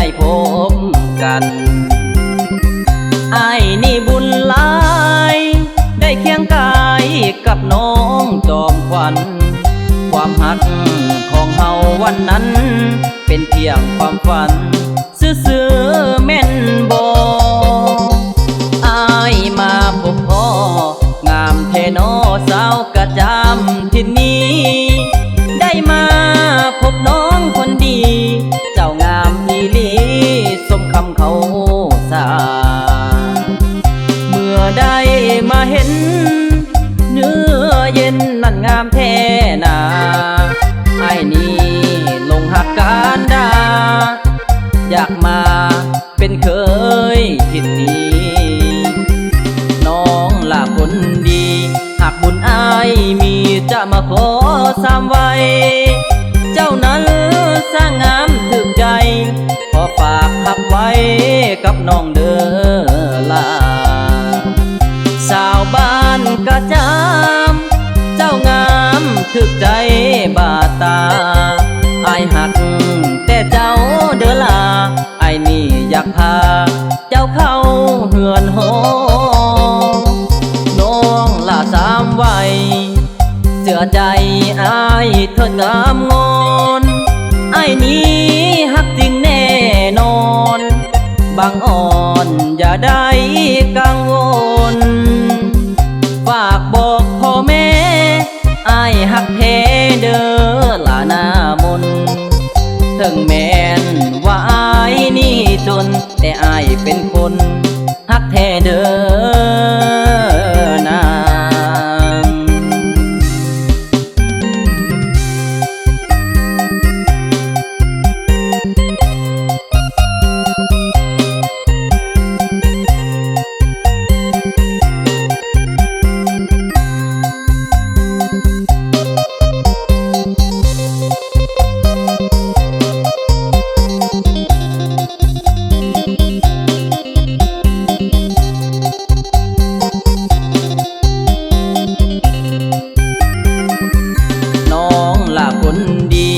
ได้พบกันอ้ายนี่บุญหลายได้เคียงกายกับน้องจอมขวัญความหักของเฮาวันนั้นเป็นเพียงความฝันซื่อๆแม่นบ่อ้ายมาพบพ่องามแท้น้อสาวกระจำที่นี้ได้มาพบน้องคนดีเจ้างามอีหลีสมคำเขาสาเมื่อได้มาเห็นเนื้อเย็นนั่นงามแท้นาไอ้นี่ลงหักการดาอยากมาเป็นเคยทิศนี้น้องล่ะคนดีหากบุญอ้ายมีจะมาขอสามไว้เจ้านั้นสร้างงามถึกใจขอฝากหักไว้กับน้องเด้อล่ะสาวบ้านกระจำเจ้างามถึกใจบาดตาอายหักแต่เจ้าเด้อล่ะไอ้นี่อยากพาเจ้าเข้าเฮือนหอน้องล่ะสามไว้เสื้อใจอายเถิดงามงอนไอ้นี้หักจริงแน่นอนบางอ่อนอย่าได้กังวลฝากบอกพ่อแม่อายหักแท้เด้อล่ะหน้ามนถึงแม้นว่าอายนี่จนแต่อายเป็นคนหักแท้เด้อนางคนดี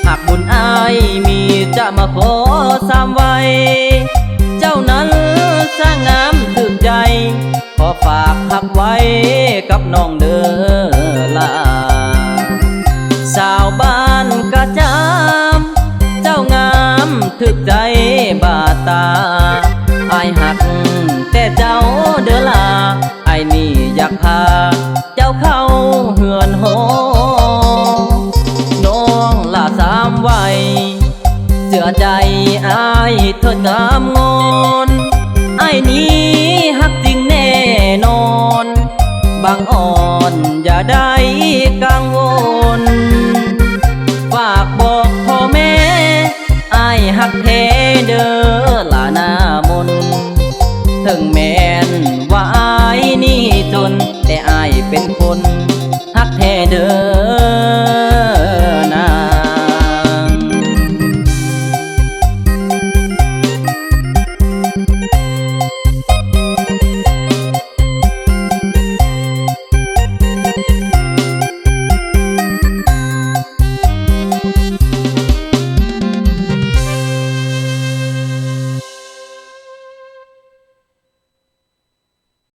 หากบุญอ้ายมีจะมาขอสามไว้เจ้านั้นสร้างงามถึกใจขอฝากหักไว้กับน้องเด้อล่ะสาวบ้านกระจำเจ้างามถึกใจบาดตาอ้ายหักแต่เจ้าเด้อล่ะไอ้นี่อยากพาเจ้าเข้าเฮือนหอสามไว้เสื้อใจอายเถิดงามงอนไอ้นี้หักจริงแน่นอนบางอ่อนอย่าได้กังวลฝากบอกพ่อแม่อายหักแท้เด้อล่ะหน้ามนถึงแม้นว่าอายนี่จนแต่อายเป็นคนหักแท้เด้อ